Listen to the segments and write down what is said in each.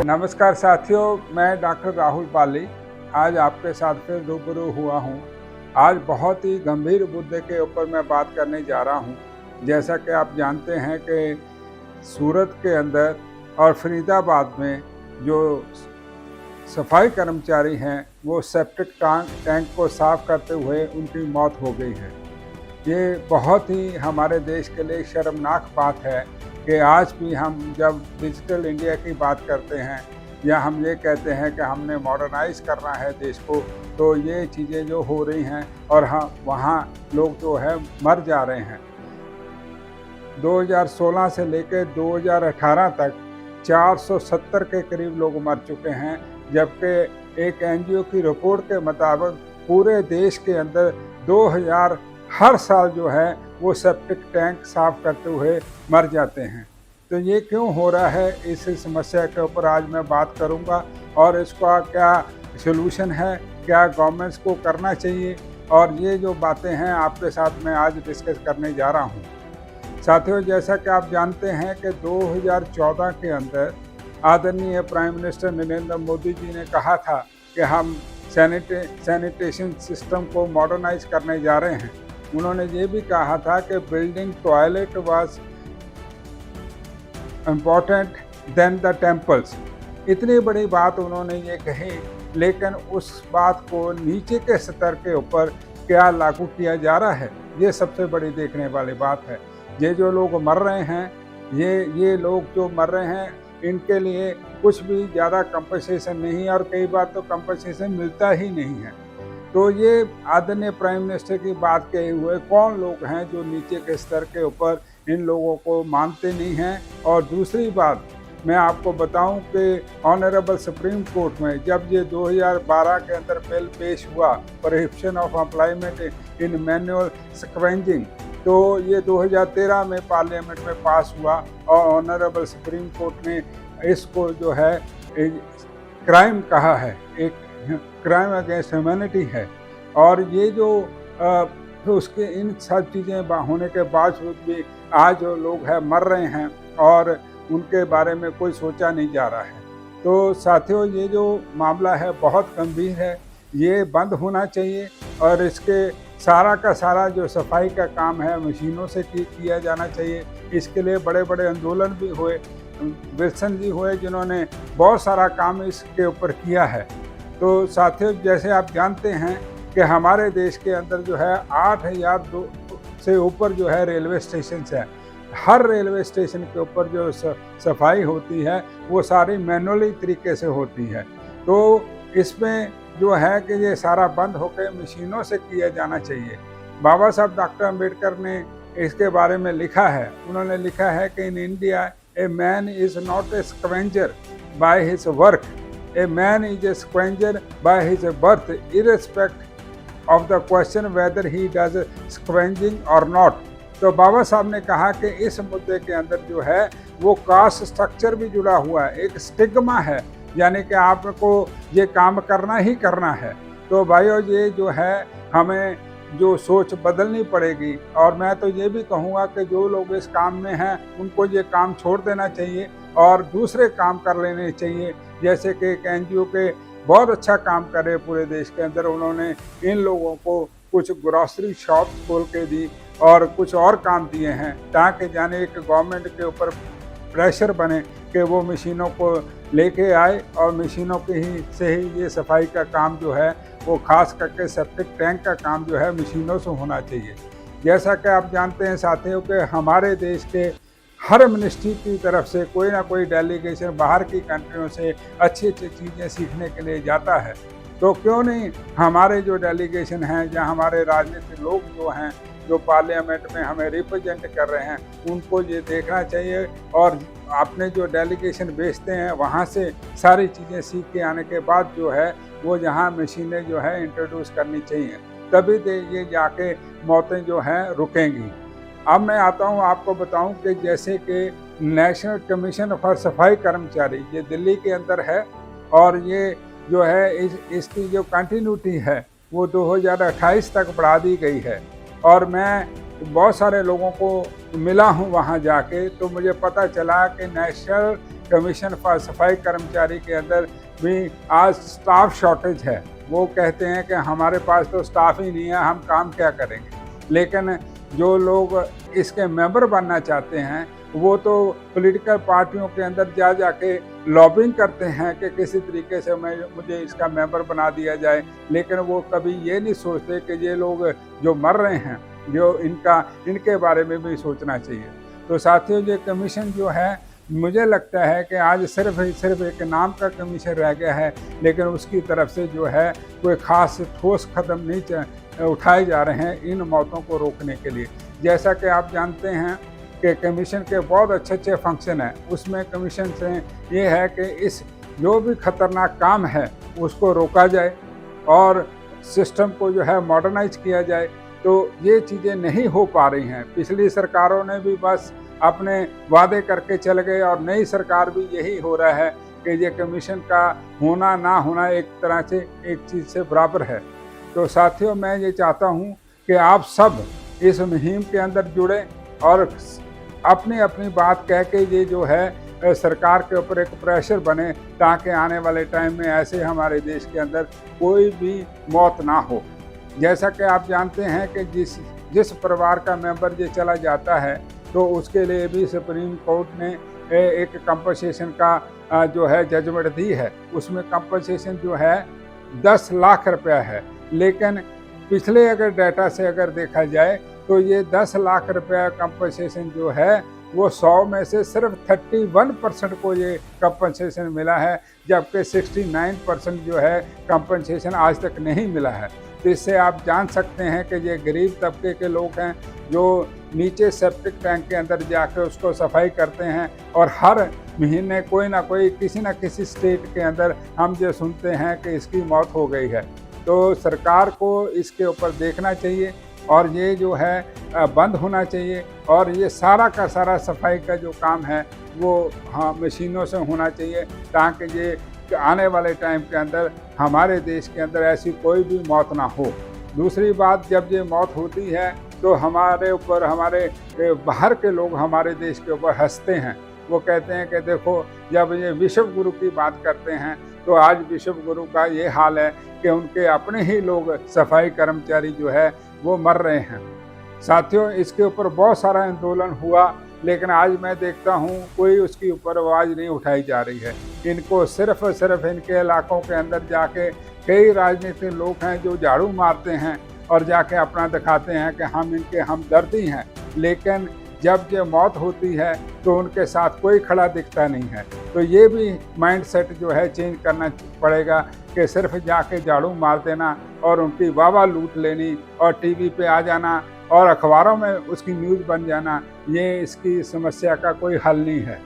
नमस्कार साथियों, मैं डॉक्टर राहुल पाली आज आपके साथ फिर रूबरू हुआ हूँ। आज बहुत ही गंभीर मुद्दे के ऊपर मैं बात करने जा रहा हूँ। जैसा कि आप जानते हैं कि सूरत के अंदर और फरीदाबाद में जो सफाई कर्मचारी हैं वो सेप्टिक टैंक को साफ करते हुए उनकी मौत हो गई है। ये बहुत ही हमारे देश के लिए शर्मनाक बात है कि आज भी हम जब डिजिटल इंडिया की बात करते हैं या हम ये कहते हैं कि हमने मॉडर्नाइज करना है देश को, तो ये चीज़ें जो हो रही हैं और हाँ वहाँ लोग जो है मर जा रहे हैं। 2016 से लेकर 2018 तक 470 के करीब लोग मर चुके हैं, जबकि एक एनजीओ की रिपोर्ट के मुताबिक पूरे देश के अंदर 2000 हर साल जो है वो सेप्टिक टैंक साफ करते हुए मर जाते हैं। तो ये क्यों हो रहा है, इस समस्या के ऊपर आज मैं बात करूंगा और इसका क्या सलूशन है, क्या गवर्नमेंट्स को करना चाहिए, और ये जो बातें हैं आपके साथ मैं आज डिस्कस करने जा रहा हूँ। साथियों, जैसा कि आप जानते हैं कि 2014 के अंदर आदरणीय प्राइम मिनिस्टर नरेंद्र मोदी जी ने कहा था कि हम सैनिटेशन सिस्टम को मॉडर्नाइज करने जा रहे हैं। उन्होंने ये भी कहा था कि building toilet was important then the temples. इतनी बड़ी बात उन्होंने ये कही, लेकिन उस बात को नीचे के स्तर के ऊपर क्या लागू किया जा रहा है, ये सबसे बड़ी देखने वाली बात है। ये जो लोग मर रहे हैं, ये लोग जो मर रहे हैं, इनके लिए कुछ भी ज़्यादा कंपनसेशन नहीं है और कई बार तो कंपनसेशन मिलता ही नहीं है। तो ये आदरणीय प्राइम मिनिस्टर की बात कहे हुए कौन लोग हैं जो नीचे के स्तर के ऊपर इन लोगों को मानते नहीं हैं। और दूसरी बात मैं आपको बताऊं कि ऑनरेबल सुप्रीम कोर्ट में जब ये 2012 के अंदर बिल पेश हुआ, prohibition of employment in manual scavenging, तो ये 2013 में पार्लियामेंट में पास हुआ और ऑनरेबल सुप्रीम कोर्ट ने इसको जो है क्राइम कहा है, एक क्राइम अगेंस्ट ह्यूमैनिटी है। और ये जो उसके इन सब चीज़ें होने के बावजूद भी आज जो लोग हैं मर रहे हैं और उनके बारे में कोई सोचा नहीं जा रहा है। तो साथियों, ये जो मामला है बहुत गंभीर है, ये बंद होना चाहिए और इसके सारा का सारा जो सफाई का काम है मशीनों से किया जाना चाहिए। इसके लिए बड़े बड़े आंदोलन भी हुए, विल्सन जी हुए जिन्होंने बहुत सारा काम इसके ऊपर किया है। तो साथियों, जैसे आप जानते हैं कि हमारे देश के अंदर जो है 8000 से ऊपर जो है रेलवे स्टेशन हैं। हर रेलवे स्टेशन के ऊपर जो सफाई होती है वो सारी मैनुअली तरीके से होती है। तो इसमें जो है कि ये सारा बंद होकर मशीनों से किया जाना चाहिए। बाबा साहब डॉक्टर अम्बेडकर ने इसके बारे में लिखा है। उन्होंने लिखा है कि in India a man is not a scavenger by his work, a man is a scavenger by his birth irrespective of the question whether he does scavenging or not। तो बाबा साहब ने कहा कि इस मुद्दे के अंदर जो है वो कास्ट स्ट्रक्चर भी जुड़ा हुआ है, एक स्टिग्मा है, यानी कि आपको ये काम करना ही करना है। तो भाइयों, ये जो है हमें जो सोच बदलनी पड़ेगी। और मैं तो ये भी कहूँगा कि जो लोग इस काम में हैं उनको ये काम छोड़ देना चाहिए और दूसरे काम कर लेने चाहिए। जैसे कि एक एनजीओ के बहुत अच्छा काम कर रहे पूरे देश के अंदर, उन्होंने इन लोगों को कुछ ग्रॉसरी शॉप खोल के दी और कुछ और काम दिए हैं ताकि जाने एक गवर्नमेंट के ऊपर प्रेशर बने कि वो मशीनों को लेके आए और मशीनों के ही से ही ये सफाई का काम जो है वो खास करके सेप्टिक टैंक का काम जो है मशीनों से होना चाहिए। जैसा कि आप जानते हैं साथियों कि हमारे देश के हर मिनिस्ट्री की तरफ से कोई ना कोई डेलीगेशन बाहर की कंट्रियों से अच्छी अच्छी चीज़ें सीखने के लिए जाता है। तो क्यों नहीं हमारे जो डेलीगेशन हैं या हमारे राजनीतिक लोग जो हैं जो पार्लियामेंट में हमें रिप्रेजेंट कर रहे हैं, उनको ये देखना चाहिए और अपने जो डेलीगेशन भेजते हैं वहाँ से सारी चीज़ें सीख के आने के बाद जो है वो यहाँ मशीनें जो है इंट्रोड्यूस करनी चाहिए, तभी ये जाके मौतें जो हैं रुकेंगी। अब मैं आता हूँ आपको बताऊँ कि जैसे कि नेशनल कमीशन फॉर सफाई कर्मचारी ये दिल्ली के अंदर है और ये जो है इसकी जो कंटिन्यूटी है वो 2028 तक बढ़ा दी गई है। और मैं बहुत सारे लोगों को मिला हूँ वहाँ जाके, तो मुझे पता चला कि नेशनल कमीशन फॉर सफाई कर्मचारी के अंदर भी आज स्टाफ शॉर्टेज है। वो कहते हैं कि हमारे पास तो स्टाफ ही नहीं है, हम काम क्या करेंगे। लेकिन जो लोग इसके मेंबर बनना चाहते हैं वो तो पॉलिटिकल पार्टियों के अंदर जा के लॉबिंग करते हैं कि किसी तरीके से मुझे इसका मेंबर बना दिया जाए, लेकिन वो कभी ये नहीं सोचते कि ये लोग जो मर रहे हैं जो इनके बारे में भी सोचना चाहिए। तो साथियों, ये कमीशन जो है मुझे लगता है कि आज सिर्फ एक नाम का कमीशन रह गया है, लेकिन उसकी तरफ से जो है कोई ख़ास ठोस कदम नहीं उठाए जा रहे हैं इन मौतों को रोकने के लिए। जैसा कि आप जानते हैं कि कमीशन के बहुत अच्छे फंक्शन हैं, उसमें कमीशन से ये है कि इस जो भी खतरनाक काम है उसको रोका जाए और सिस्टम को जो है मॉडर्नाइज किया जाए। तो ये चीज़ें नहीं हो पा रही हैं। पिछली सरकारों ने भी बस अपने वादे करके चल गए और नई सरकार भी यही हो रहा है कि ये कमीशन का होना ना होना एक तरह से एक चीज़ से बराबर है। तो साथियों, मैं ये चाहता हूँ कि आप सब इस मुहिम के अंदर जुड़े और अपनी अपनी बात कह के ये जो है सरकार के ऊपर एक प्रेशर बने, ताकि आने वाले टाइम में ऐसे हमारे देश के अंदर कोई भी मौत ना हो। जैसा कि आप जानते हैं कि जिस परिवार का मेंबर ये चला जाता है तो उसके लिए भी सुप्रीम कोर्ट ने एक कंपनसेशन का जो है जजमेंट दी है। उसमें कंपनसेशन जो है 10 लाख रुपया है, लेकिन पिछले अगर डाटा से अगर देखा जाए तो ये 10 लाख रुपया कंपनसेशन जो है वो 100 में से सिर्फ 31% को ये कंपनसेशन मिला है, जबकि 69% जो है कंपनसेशन आज तक नहीं मिला है। तो इससे आप जान सकते हैं कि ये गरीब तबके के लोग हैं जो नीचे सेप्टिक टैंक के अंदर जाकर उसको सफाई करते हैं और हर महीने कोई ना कोई किसी न किसी स्टेट के अंदर हम जो सुनते हैं कि इसकी मौत हो गई है। तो सरकार को इसके ऊपर देखना चाहिए और ये जो है बंद होना चाहिए और ये सारा का सारा सफाई का जो काम है वो मशीनों से होना चाहिए, ताकि ये आने वाले टाइम के अंदर हमारे देश के अंदर ऐसी कोई भी मौत ना हो। दूसरी बात, जब ये मौत होती है तो हमारे ऊपर हमारे बाहर के लोग हमारे देश के ऊपर हंसते हैं। वो कहते हैं कि देखो, जब ये विश्व गुरु की बात करते हैं तो आज विश्व गुरु का ये हाल है कि उनके अपने ही लोग सफाई कर्मचारी जो है वो मर रहे हैं। साथियों, इसके ऊपर बहुत सारा आंदोलन हुआ, लेकिन आज मैं देखता हूँ कोई उसकी ऊपर आवाज़ नहीं उठाई जा रही है। इनको सिर्फ इनके इलाकों के अंदर जाके कई राजनीतिक लोग हैं जो झाड़ू मारते हैं और जाके अपना दिखाते हैं कि हम इनके हमदर्दी हैं, लेकिन जब ये मौत होती है तो उनके साथ कोई खड़ा दिखता नहीं है। तो ये भी माइंडसेट जो है चेंज करना पड़ेगा कि सिर्फ जाके झाड़ू मार देना और उनकी वाह लूट लेनी और टीवी पे आ जाना और अखबारों में उसकी न्यूज़ बन जाना, ये इसकी समस्या का कोई हल नहीं है।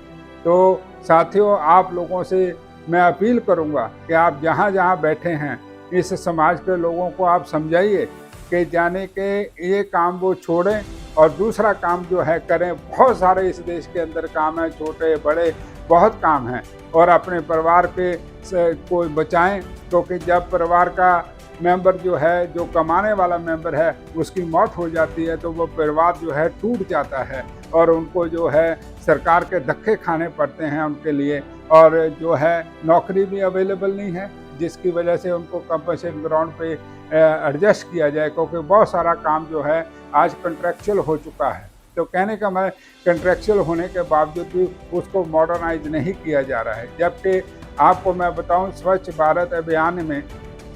तो साथियों, आप लोगों से मैं अपील करूंगा कि आप जहां जहां बैठे हैं इस समाज के लोगों को आप समझाइए कि जाने के ये काम वो छोड़ें और दूसरा काम जो है करें। बहुत सारे इस देश के अंदर काम है, छोटे बड़े बहुत काम हैं, और अपने परिवार पे को बचाएं, क्योंकि जब परिवार का मेंबर जो है, जो कमाने वाला मेंबर है, उसकी मौत हो जाती है तो वो परिवार जो है टूट जाता है और उनको जो है सरकार के धक्के खाने पड़ते हैं उनके लिए, और जो है नौकरी भी अवेलेबल नहीं है जिसकी वजह से उनको कंपनसेशन ग्राउंड पे एडजस्ट किया जाए, क्योंकि बहुत सारा काम जो है आज कॉन्ट्रैक्चुअल हो चुका है। तो कहने का मैं कॉन्ट्रैक्चुअल होने के बावजूद भी उसको मॉडर्नाइज नहीं किया जा रहा है। जबकि आपको मैं बताऊं, स्वच्छ भारत अभियान में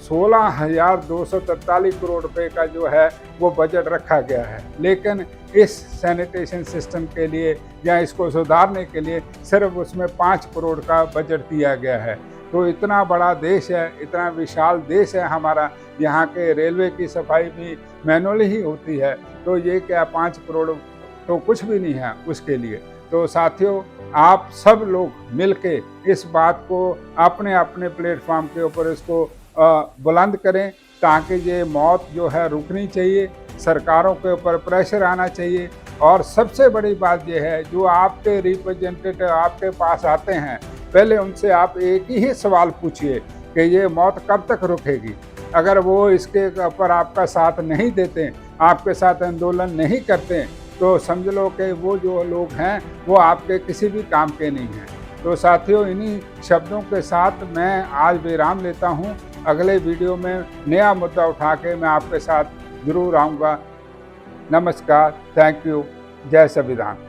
16,243 करोड़ रुपए का जो है वो बजट रखा गया है, लेकिन इस सैनिटेशन सिस्टम के लिए या इसको सुधारने के लिए सिर्फ उसमें 5 करोड़ का बजट दिया गया है। तो इतना बड़ा देश है, इतना विशाल देश है हमारा, यहाँ के रेलवे की सफाई भी मैनुअली ही होती है, तो ये क्या 5 करोड़ तो कुछ भी नहीं है उसके लिए। तो साथियों, आप सब लोग मिलके इस बात को अपने अपने प्लेटफॉर्म के ऊपर इसको बुलंद करें, ताकि ये मौत जो है रुकनी चाहिए, सरकारों के ऊपर प्रेशर आना चाहिए। और सबसे बड़ी बात ये है, जो आपके रिप्रेजेंटेटिव आपके पास आते हैं, पहले उनसे आप एक ही सवाल पूछिए कि ये मौत कब तक रुकेगी। अगर वो इसके ऊपर आपका साथ नहीं देते, आपके साथ आंदोलन नहीं करते, तो समझ लो कि वो जो लोग हैं वो आपके किसी भी काम के नहीं हैं। तो साथियों, इन्हीं शब्दों के साथ मैं आज विराम लेता हूँ। अगले वीडियो में नया मुद्दा उठा के मैं आपके साथ ज़रूर आऊँगा। नमस्कार, थैंक यू, जय संविधान।